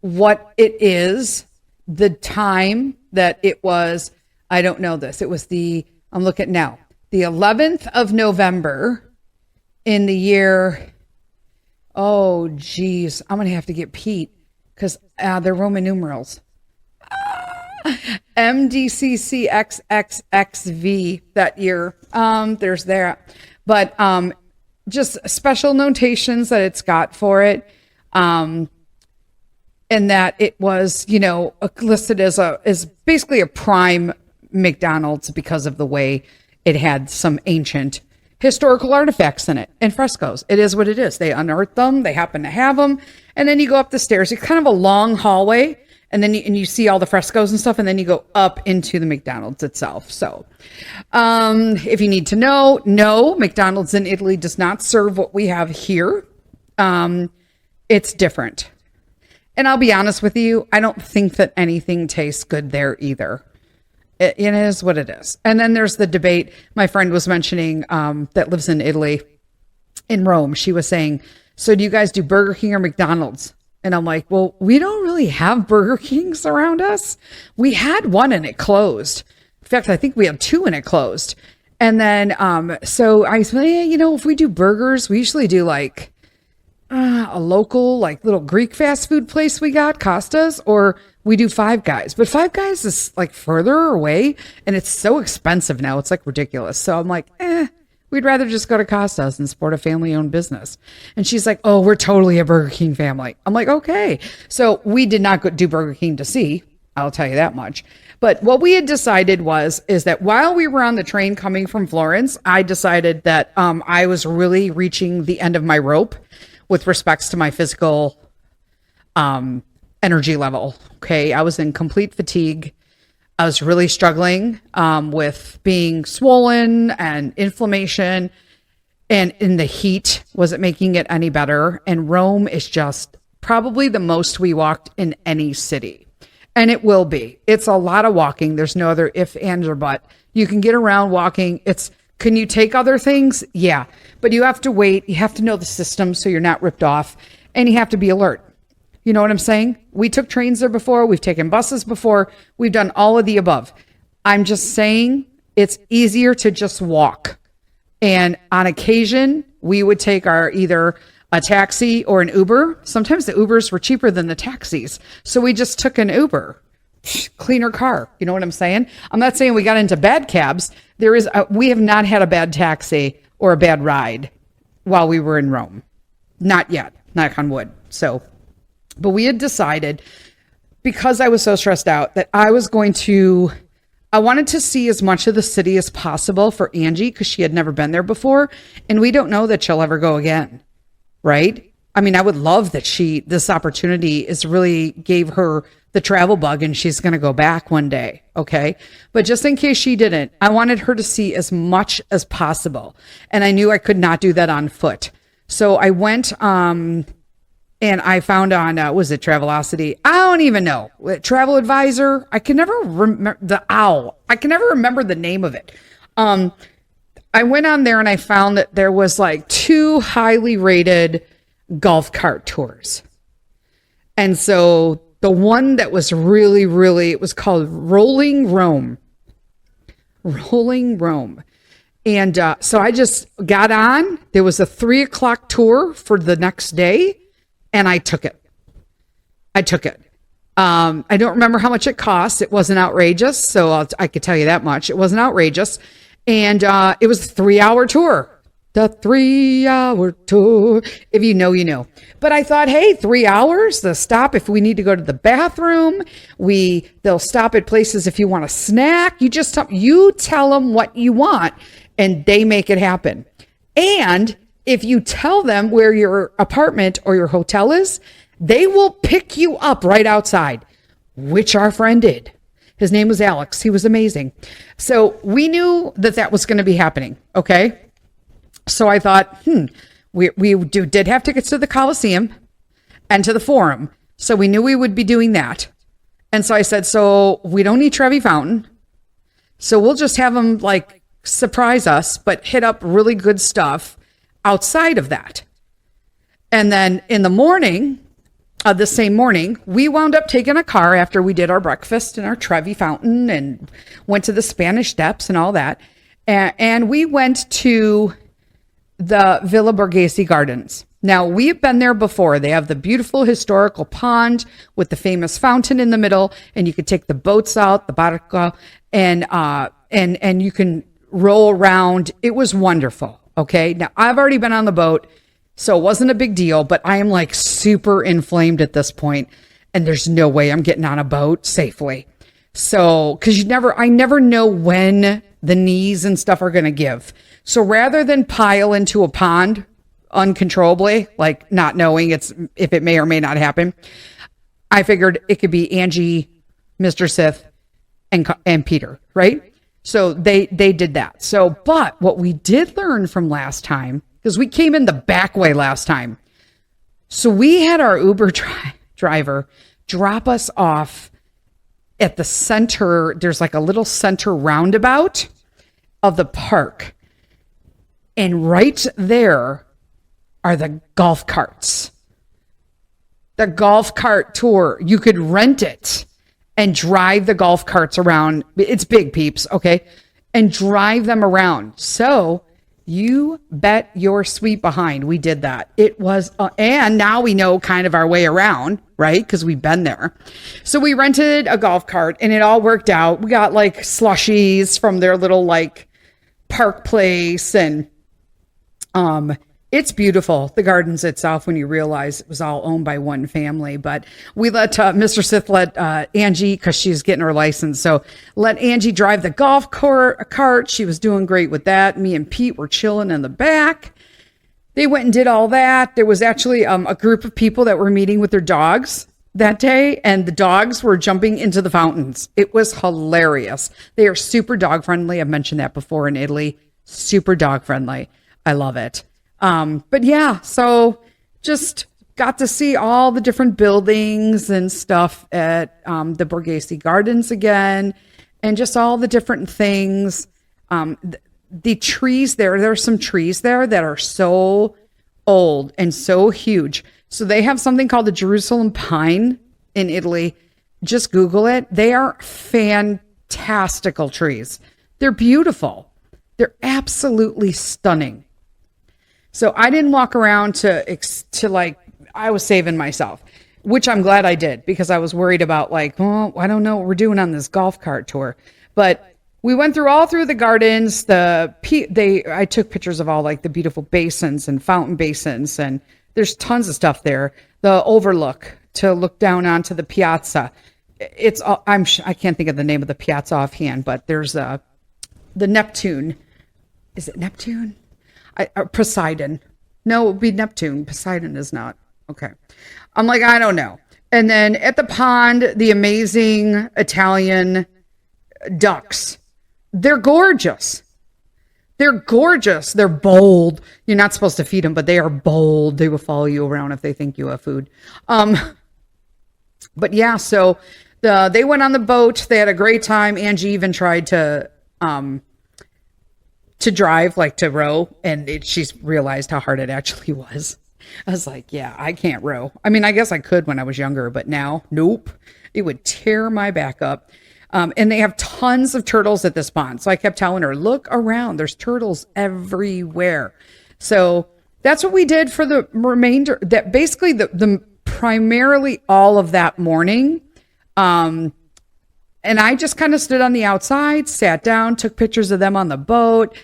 what it is, the time that it was. I don't know this. It was I'm looking now, the 11th of November in the year. Oh, geez. I'm going to have to get Pete because they're Roman numerals. MDCCXXXV that year. There's that. But just special notations that it's got for it. And that it was, listed as basically a prime McDonald's because of the way it had some ancient historical artifacts in it and frescoes. It is what it is. They unearthed them. They happen to have them. And then you go up the stairs. It's kind of a long hallway. And then you see all the frescoes and stuff, and then you go up into the McDonald's itself. So if you need to know, no, McDonald's in Italy does not serve what we have here. It's different. And I'll be honest with you, I don't think that anything tastes good there either. It is what it is. And then there's the debate. My friend was mentioning that lives in Italy, in Rome. She was saying, so do you guys do Burger King or McDonald's? And I'm like, well, we don't really have Burger Kings around us. We had one and it closed. In fact, I think we had two and it closed. And then, so I said, if we do burgers, we usually do like a local like little Greek fast food place we got, Costa's, or we do Five Guys. But Five Guys is like further away and it's so expensive now. It's like ridiculous. So I'm like, we'd rather just go to Costa's and support a family owned business. And she's like, oh, we're totally a Burger King family. I'm like, okay. So we did not do Burger King to see. I'll tell you that much. But what we had decided is that while we were on the train coming from Florence, I decided that I was really reaching the end of my rope with respects to my physical energy level. Okay. I was in complete fatigue. I was really struggling with being swollen and inflammation, and in the heat wasn't making it any better. And Rome is just probably the most we walked in any city. And it will be. It's a lot of walking. There's no other if, and, or but. You can get around walking. Can you take other things? Yeah. But you have to wait. You have to know the system so you're not ripped off. And you have to be alert. You know what I'm saying? We took trains there before. We've taken buses before. We've done all of the above. I'm just saying it's easier to just walk. And on occasion, we would take either a taxi or an Uber. Sometimes the Ubers were cheaper than the taxis. So we just took an Uber. Cleaner car. You know what I'm saying? I'm not saying we got into bad cabs. We have not had a bad taxi or a bad ride while we were in Rome. Not yet. Knock on wood. But we had decided, because I was so stressed out, that I wanted to see as much of the city as possible for Angie, because she had never been there before. And we don't know that she'll ever go again. Right? I mean, I would love that this opportunity really gave her the travel bug and she's going to go back one day. Okay. But just in case she didn't, I wanted her to see as much as possible. And I knew I could not do that on foot. So I went, and I found on, was it Travelocity? I don't even know. Travel Advisor. I can never remember I can never remember the name of it. I went on there and I found that there was like 2 highly rated golf cart tours. And so the one that was really, really, it was called Rolling Rome. Rolling Rome. And so I just got on. There was a 3:00 tour for the next day. And I took it. I don't remember how much it cost. It wasn't outrageous. So I could tell you that much. It wasn't outrageous. And it was a 3-hour tour. The 3-hour tour. If you know, you know. But I thought, hey, 3 hours, they'll stop if we need to go to the bathroom. They'll stop at places if you want a snack. You tell them what you want and they make it happen. And if you tell them where your apartment or your hotel is, they will pick you up right outside, which our friend did. His name was Alex. He was amazing. So we knew that was going to be happening. Okay. So I thought, we did have tickets to the Coliseum and to the Forum. So we knew we would be doing that. And so I said, so we don't need Trevi Fountain. So we'll just have them like surprise us, but hit up really good stuff outside of that. And then in the morning, the same morning, we wound up taking a car after we did our breakfast in our Trevi Fountain and went to the Spanish Steps and all that. And we went to the Villa Borghese Gardens. Now, we've been there before. They have the beautiful historical pond with the famous fountain in the middle, and you could take the boats out, the barca, and you can roll around. It was wonderful. Okay. Now, I've already been on the boat, so it wasn't a big deal, but I am like super inflamed at this point, and there's no way I'm getting on a boat safely. So, because I never know when the knees and stuff are going to give. So rather than pile into a pond uncontrollably, like not knowing if it may or may not happen, I figured it could be Angie, Mr. Sith, and Peter, right? So they did that. So, but what we did learn from last time, because we came in the back way last time. So we had our Uber driver drop us off at the center. There's like a little center roundabout of the park. And right there are the golf carts. The golf cart tour. You could rent it and drive the golf carts around. It's big, peeps, okay? And drive them around. So You bet your sweet behind we did that. It was, and now we know kind of our way around, right? Because we've been there. So we rented a golf cart and it all worked out. We got like slushies from their little like park place, and it's beautiful, the gardens itself, when you realize it was all owned by one family. But we let Mr. Sith let Angie, because she's getting her license, so let Angie drive the golf cart. She was doing great with that. Me and Pete were chilling in the back. They went and did all that. There was actually a group of people that were meeting with their dogs that day, and the dogs were jumping into the fountains. It was hilarious. They are super dog friendly. I've mentioned that before in Italy. Super dog friendly. I love it. But yeah, so just got to see all the different buildings and stuff at the Borghese Gardens again, and just all the different things. The trees there's some trees there that are so old and so huge. So they have something called the Jerusalem pine in Italy. Just Google it. They are fantastical trees. They're beautiful. They're absolutely stunning. So I didn't walk around to like, I was saving myself, which I'm glad I did, because I was worried about like, well, I don't know what we're doing on this golf cart tour. But we went all through the gardens. I took pictures of all like the beautiful basins and fountain basins, and there's tons of stuff there. The overlook to look down onto the piazza. I can't think of the name of the piazza offhand, but there's the Neptune. Is it Neptune? Poseidon. No, it would be Neptune. Poseidon is not. Okay. I'm like, I don't know. And then at the pond, the amazing Italian ducks. They're gorgeous. They're gorgeous. They're bold. You're not supposed to feed them, but they are bold. They will follow you around if they think you have food. But yeah, so they went on the boat. They had a great time. Angie even tried to drive, like to row, and she's realized how hard it actually was. I was like, yeah, I can't row. I mean, I guess I could when I was younger, but now, nope. It would tear my back up. And they have tons of turtles at this pond. So I kept telling her, look around. There's turtles everywhere. So that's what we did for the remainder. That basically the primarily all of that morning. And I just kind of stood on the outside, sat down, took pictures of them on the boat,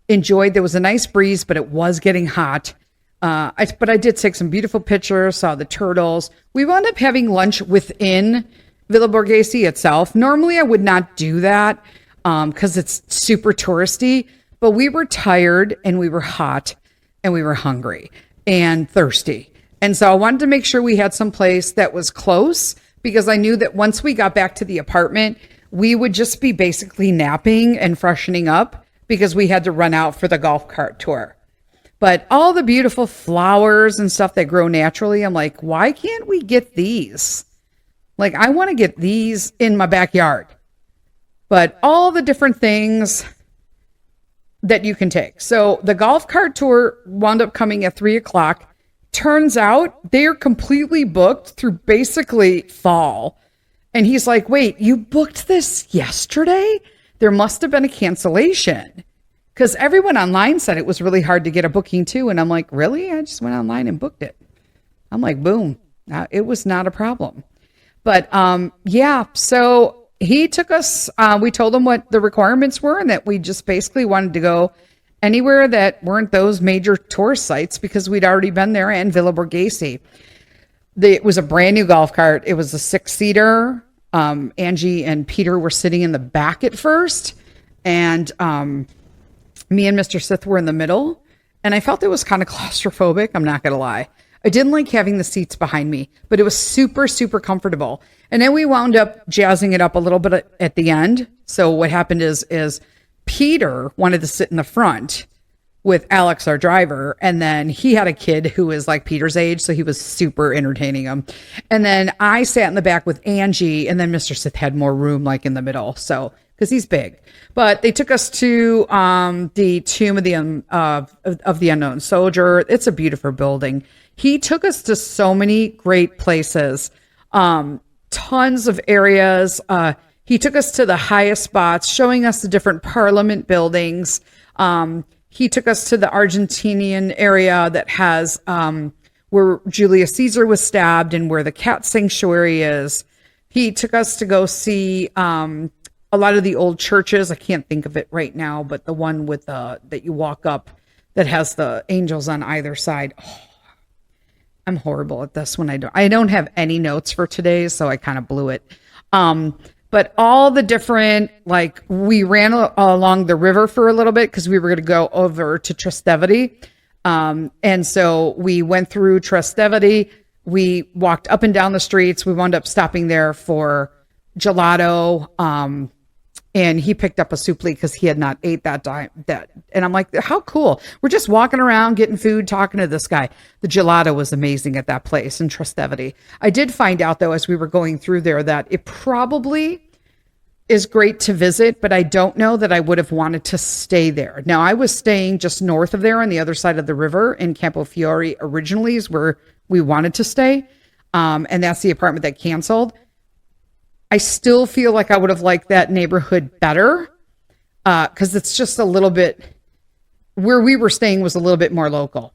enjoyed. There was a nice breeze, but it was getting hot. But I did take some beautiful pictures, saw the turtles. We wound up having lunch within Villa Borghese itself. Normally I would not do that because it's super touristy, but we were tired and we were hot and we were hungry and thirsty. And so I wanted to make sure we had some place that was close, because I knew that once we got back to the apartment, we would just be basically napping and freshening up because we had to run out for the golf cart tour. But all the beautiful flowers and stuff that grow naturally, I'm like, why can't we get these? Like, I want to get these in my backyard. But all the different things that you can take. So the golf cart tour wound up coming at 3:00. Turns out they're completely booked through basically fall. And he's like, wait, you booked this yesterday? There must have been a cancellation. Because everyone online said it was really hard to get a booking too. And I'm like, really? I just went online and booked it. I'm like, boom. It was not a problem. But yeah, so he took us, we told him what the requirements were, and that we just basically wanted to go anywhere that weren't those major tourist sites, because we'd already been there, and Villa Borghese. It was a brand new golf cart. It was a 6-seater. Angie and Peter were sitting in the back at first, and me and Mr. Sith were in the middle, and I felt it was kind of claustrophobic. I'm not going to lie. I didn't like having the seats behind me, but it was super, super comfortable. And then we wound up jazzing it up a little bit at the end. So what happened is Peter wanted to sit in the front with Alex, our driver. And then he had a kid who was like Peter's age, so he was super entertaining him. And then I sat in the back with Angie, and then Mr. Sith had more room like in the middle. So, because he's big. But they took us to the Tomb of the Unknown Soldier. It's a beautiful building. He took us to so many great places, tons of areas. He took us to the highest spots, showing us the different parliament buildings. He took us to the Argentinian area that has where Julius Caesar was stabbed and where the cat sanctuary is. He took us to go see a lot of the old churches. I can't think of it right now, but the one with that you walk up that has the angels on either side. Oh, I'm horrible at this when I don't have any notes for today, so I kind of blew it. But all the different, like, we ran along the river for a little bit because we were going to go over to Trastevere. And so we went through Trastevere. We walked up and down the streets. We wound up stopping there for gelato. And he picked up a supli because he had not ate that time. And I'm like, how cool. We're just walking around, getting food, talking to this guy. The gelato was amazing at that place in Trastevere. I did find out, though, as we were going through there, that it probably is great to visit, but I don't know that I would have wanted to stay there. Now, I was staying just north of there on the other side of the river in Campo Fiore originally is where we wanted to stay. And that's the apartment that canceled. I still feel like I would have liked that neighborhood better because it's just a little bit, where we were staying was a little bit more local.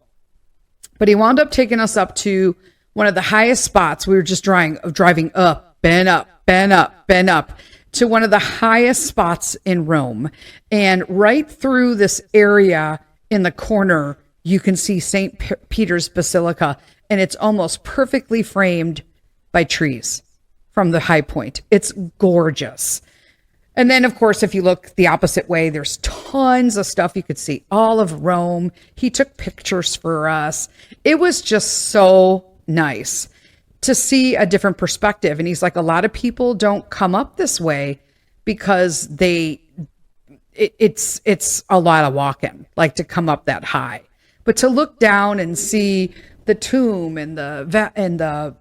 But he wound up taking us up to one of the highest spots. We were just driving up and up and up and up to one of the highest spots in Rome. And right through this area in the corner, you can see St. Peter's Basilica, and it's almost perfectly framed by trees from the high point. It's gorgeous. And then, of course, if you look the opposite way, there's tons of stuff. You could see all of Rome. He took pictures for us. It was just so nice to see a different perspective. And he's like, a lot of people don't come up this way because it's a lot of walking, like to come up that high. But to look down and see the tomb and the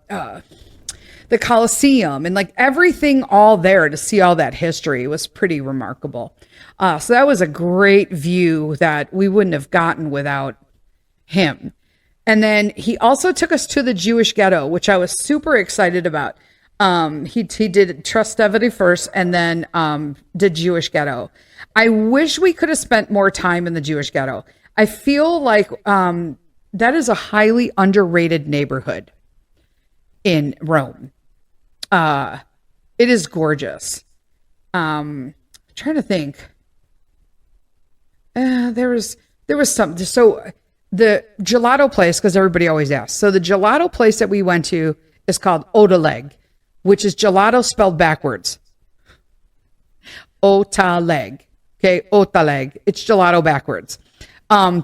Colosseum and like everything all there, to see all that history was pretty remarkable. So that was a great view that we wouldn't have gotten without him. And then he also took us to the Jewish ghetto, which I was super excited about. He did Trastevere first and then did Jewish ghetto. I wish we could have spent more time in the Jewish ghetto. I feel like that is a highly underrated neighborhood in Rome. It is gorgeous. Trying to think. There was something. So the gelato place, because everybody always asks. So the gelato place that we went to is called Otaleg, which is gelato spelled backwards. Otaleg. Okay, Otaleg. It's gelato backwards.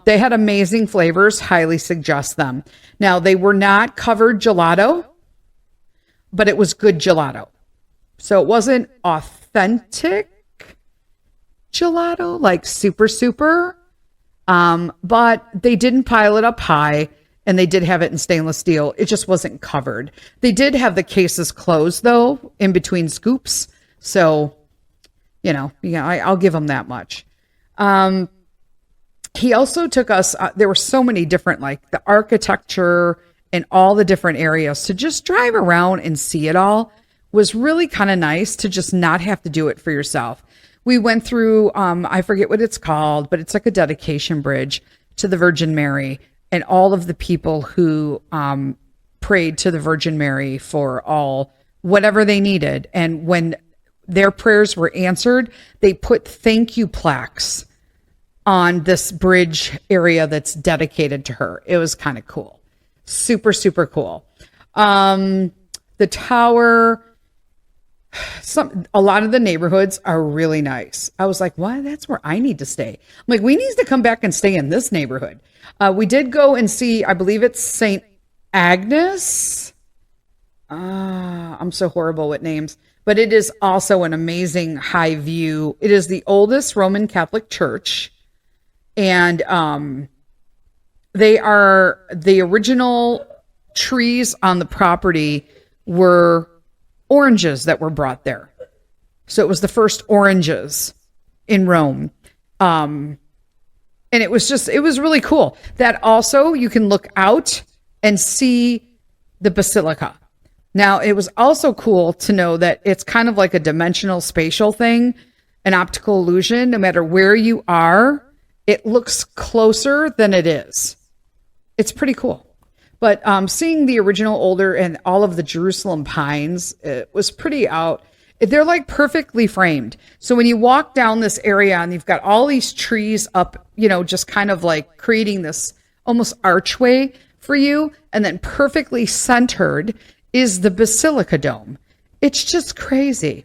They had amazing flavors. Highly suggest them. Now, they were not covered gelato, but it was good gelato. So it wasn't authentic gelato, like super. But they didn't pile it up high, and they did have it in stainless steel. It just wasn't covered. They did have the cases closed, though, in between scoops. So, I'll give them that much. He also took us, there were so many different, like the architecture and all the different areas, to just drive around and see it all was really kind of nice, to just not have to do it for yourself. We went through, I forget what it's called, but it's like a dedication bridge to the Virgin Mary, and all of the people who prayed to the Virgin Mary for all, whatever they needed. And when their prayers were answered, they put thank you plaques on this bridge area that's dedicated to her. It was kind of cool. Super, super cool. The tower, a lot of the neighborhoods are really nice. I was like, what? That's where I need to stay. I'm like, we need to come back and stay in this neighborhood. We did go and see, I believe it's St. Agnes. I'm so horrible with names, but it is also an amazing high view. It is the oldest Roman Catholic church. And they are, the original trees on the property were oranges that were brought there. So it was the first oranges in Rome. And it was really cool. That also, you can look out and see the basilica. Now, it was also cool to know that it's kind of like a dimensional spatial thing, an optical illusion. No matter where you are it looks closer than it is. It's pretty cool. But seeing the original older and all of the Jerusalem pines, it was pretty out. They're like perfectly framed. So when you walk down this area and you've got all these trees up, just kind of like creating this almost archway for you. And then perfectly centered is the Basilica Dome. It's just crazy.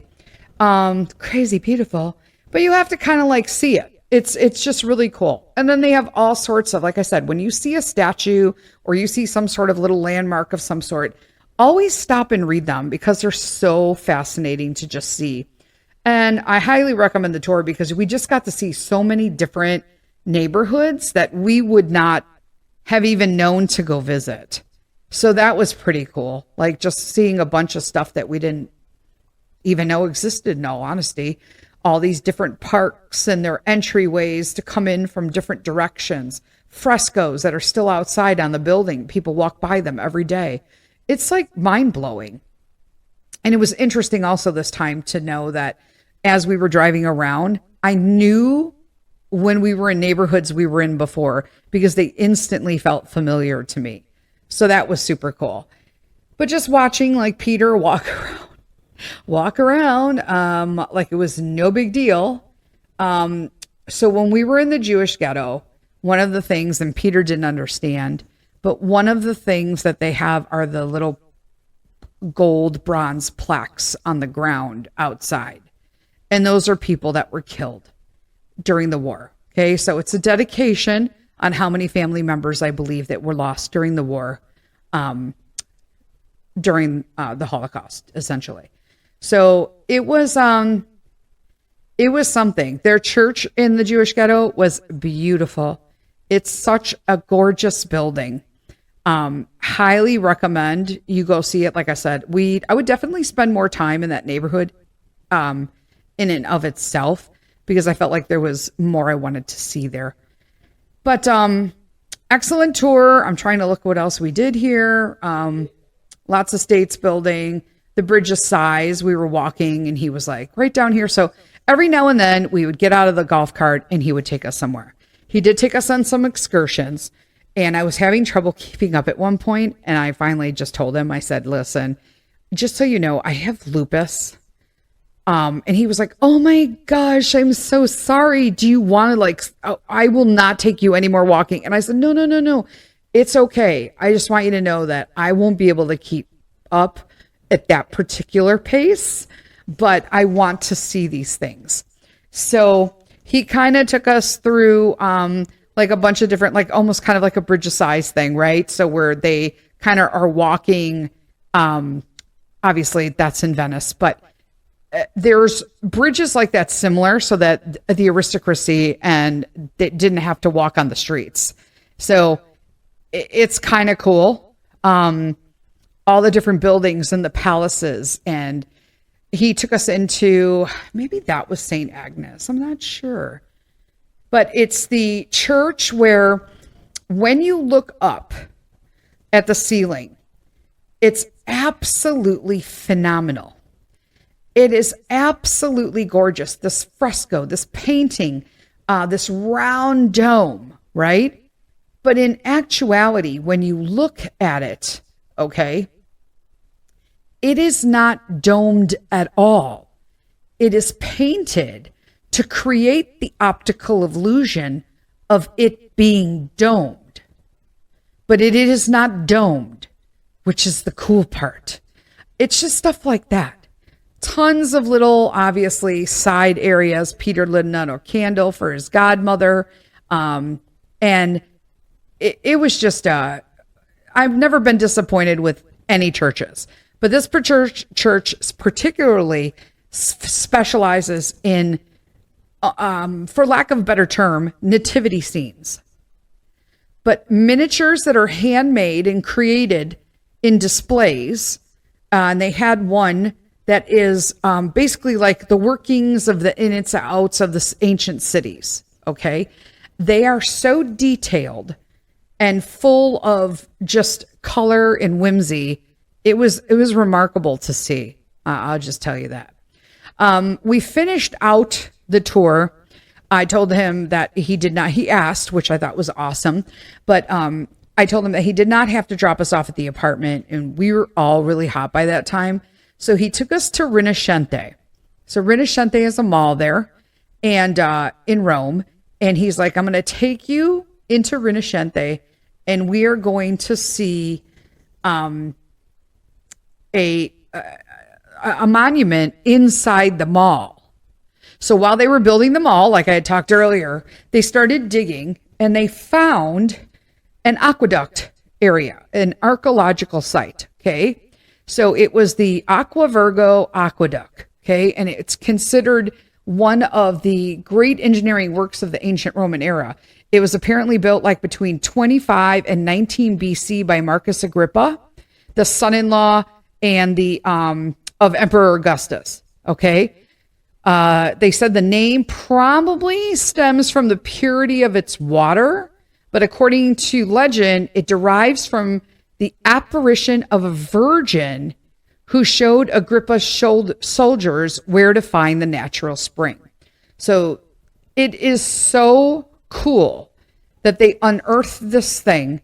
Crazy beautiful. But you have to kind of like see it. It's just really cool. And then they have all sorts of, like I said, when you see a statue or you see some sort of little landmark of some sort, always stop and read them because they're so fascinating to just see. And I highly recommend the tour because we just got to see so many different neighborhoods that we would not have even known to go visit. So that was pretty cool. Like just seeing a bunch of stuff that we didn't even know existed, in all honesty. All these different parks and their entryways to come in from different directions, frescoes that are still outside on the building. People walk by them every day. It's like mind blowing. And it was interesting also this time to know that as we were driving around, I knew when we were in neighborhoods we were in before because they instantly felt familiar to me. So that was super cool. But just watching like Peter walk around like it was no big deal. So when we were in the Jewish ghetto, one of the things, and Peter didn't understand, but one of the things that they have are the little gold bronze plaques on the ground outside. And those are people that were killed during the war. Okay. So it's a dedication on how many family members I believe that were lost during the war, during the Holocaust, essentially. So it was something. Their church in the Jewish ghetto was beautiful. It's such a gorgeous building. Highly recommend you go see it. Like I said, I would definitely spend more time in that neighborhood, in and of itself, because I felt like there was more I wanted to see there. But, excellent tour. I'm trying to look what else we did here. Lots of states building. The Bridge of Sighs, we were walking and he was like, right down here. So every now and then we would get out of the golf cart and he would take us somewhere. He did take us on some excursions and I was having trouble keeping up at one point. And I finally just told him, I said, listen, just so you know, I have lupus. And he was like, oh my gosh, I'm so sorry. Do you want to I will not take you anymore walking. And I said, no. It's okay. I just want you to know that I won't be able to keep up at that particular pace, but I want to see these things. So he kind of took us through like a bunch of different, like almost kind of like a Bridge of Sighs thing, right? So where they kind of are walking, obviously that's in Venice, but there's bridges like that similar so that the aristocracy and they didn't have to walk on the streets. So it's kind of cool. All the different buildings and the palaces. And he took us into, maybe that was St. Agnes. I'm not sure. But it's the church where when you look up at the ceiling, it's absolutely phenomenal. It is absolutely gorgeous. This fresco, this painting, this round dome, right? But in actuality, when you look at it, okay, it is not domed at all. It is painted to create the optical illusion of it being domed. But it is not domed, which is the cool part. It's just stuff like that. Tons of little, obviously, side areas. Peter lit another candle for his godmother. And it was just, I've never been disappointed with any churches. But this church particularly specializes in, for lack of a better term, nativity scenes. But miniatures that are handmade and created in displays. And they had one that is basically like the workings of the ins and outs of the ancient cities. Okay. They are so detailed and full of just color and whimsy. It was remarkable to see. I'll just tell you that. We finished out the tour I told him that he did not, he asked, which I thought was awesome, but I told him that he did not have to drop us off at the apartment, and we were all really hot by that time. So he took us to Rinascente. So Rinascente is a mall there and in Rome. And he's like, I'm going to take you into Rinascente, and we are going to see a monument inside the mall. So while they were building the mall, like I had talked earlier, they started digging and they found an aqueduct area, an archaeological site. Okay. So it was the Aqua Virgo Aqueduct. Okay. And it's considered one of the great engineering works of the ancient Roman era. It was apparently built like between 25 and 19 BC by Marcus Agrippa, the son-in-law and the of Emperor Augustus. Okay. They said the name probably stems from the purity of its water, but according to legend, it derives from the apparition of a virgin who showed Agrippa's soldiers where to find the natural spring. So it is so cool that they unearthed this thing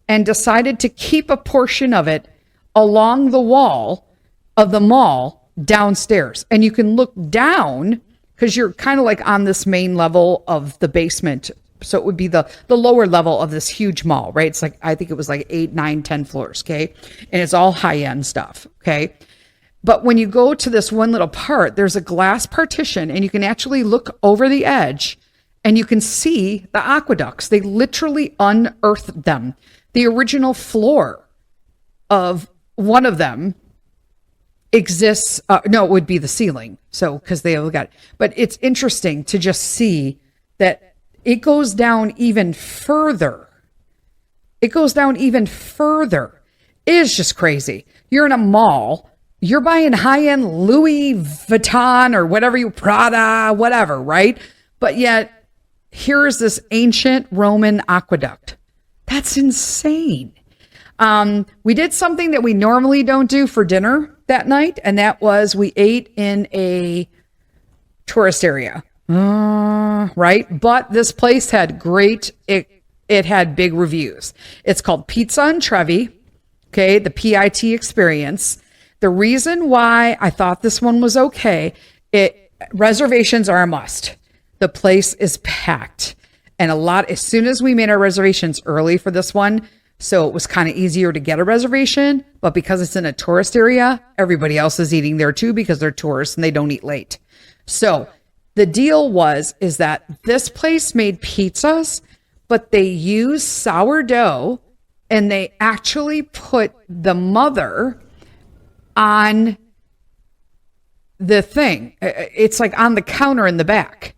and decided to keep a portion of it along the wall of the mall downstairs. And you can look down because you're kind of like on this main level of the basement. So it would be the lower level of this huge mall, right? It's like, I think it was like 8, 9, 10 floors. Okay. And it's all high end stuff. Okay. But when you go to this one little part, there's a glass partition and you can actually look over the edge and you can see the aqueducts. They literally unearthed them. The original floor of one of them exists. No, it would be the ceiling. So, because they all got it. But it's interesting to just see that it goes down even further. It goes down even further. It is just crazy. You're in a mall. You're buying high-end Louis Vuitton or whatever you, Prada, whatever, right? But yet, here's this ancient Roman aqueduct. That's insane. We did something that we normally don't do for dinner that night, and that was we ate in a tourist area, right? But this place had it had big reviews. It's called Pizza and Trevi, okay, the PIT experience. The reason why I thought this one was okay, reservations are a must. The place is packed. And as soon as we made our reservations early for this one, so it was kind of easier to get a reservation, but because it's in a tourist area, everybody else is eating there too because they're tourists and they don't eat late. So the deal is that this place made pizzas, but they used sourdough and they actually put the mother on the thing. It's like on the counter in the back.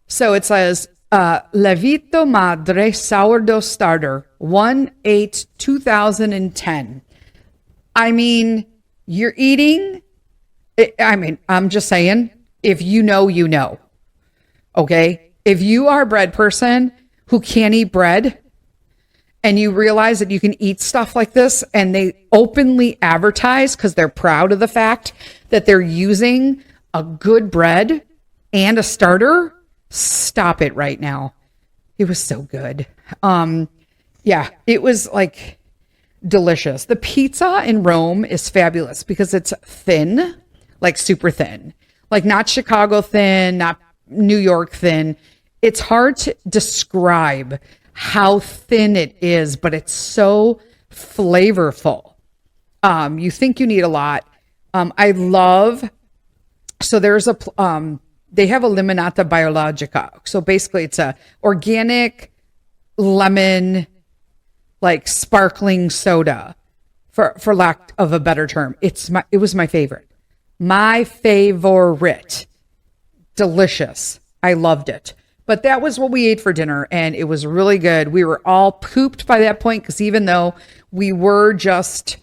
So it says, Levito Madre Sourdough Starter, 1/8/2010. I mean, you're eating. I'm just saying, if you know, you know. Okay? If you are a bread person who can't eat bread, and you realize that you can eat stuff like this, and they openly advertise because they're proud of the fact that they're using a good bread and a starter, stop it right now. It was so good. Yeah, it was like delicious. The pizza in Rome is fabulous because it's thin, like super thin, like not Chicago thin, not New York thin. It's hard to describe how thin it is, but it's so flavorful. You think you need a lot. I love, so there's they have a limonata biologica. So basically it's a organic lemon, like sparkling soda for lack of a better term. It was my favorite. My favorite. Delicious. I loved it. But that was what we ate for dinner, and it was really good. We were all pooped by that point because even though we were just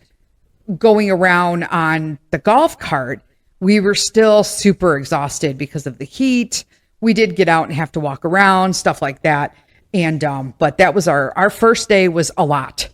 going around on the golf cart, we were still super exhausted because of the heat. We did get out and have to walk around, stuff like that. And but that was our first day was a lot.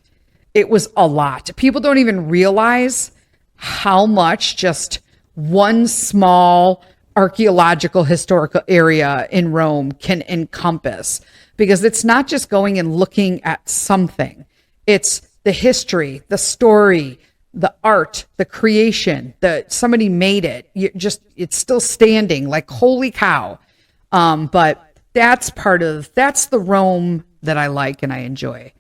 It was a lot. People don't even realize how much just one small archaeological historical area in Rome can encompass, because it's not just going and looking at something. It's the history, the story, the art, the creation, somebody made it. It's still standing, like, holy cow. But that's the Rome that I like and I enjoy.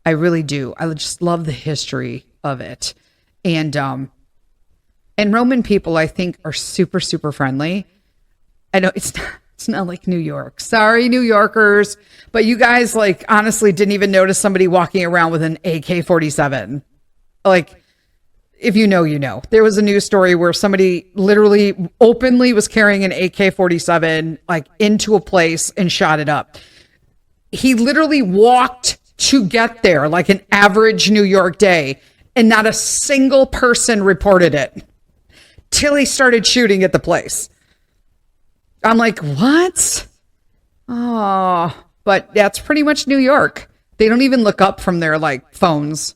I really do. I just love the history of it. And Roman people, I think, are super, super friendly. I know it's not like New York. Sorry, New Yorkers. But you guys, like, honestly didn't even notice somebody walking around with an AK-47. Like, if you know, you know. There was a news story where somebody literally openly was carrying an AK-47, like, into a place and shot it up. He literally walked to get there, like an average New York day, and not a single person reported it till he started shooting at the place. I'm like, what? Oh, but that's pretty much New York. They don't even look up from their, like, phones.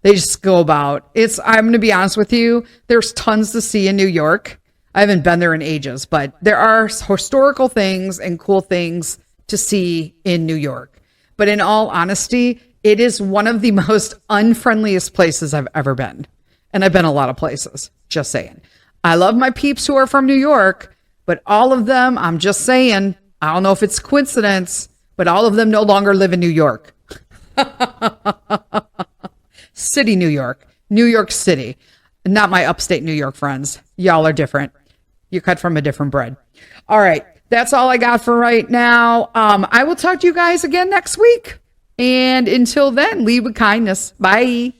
They just go about. I'm going to be honest with you. There's tons to see in New York. I haven't been there in ages, but there are historical things and cool things to see in New York. But in all honesty, it is one of the most unfriendliest places I've ever been. And I've been a lot of places, just saying. I love my peeps who are from New York, but all of them, I'm just saying, I don't know if it's coincidence, but all of them no longer live in New York. City, New York City. Not my upstate New York friends. Y'all are different. You cut from a different bread. All right. That's all I got for right now. I will talk to you guys again next week. And until then, lead with kindness. Bye.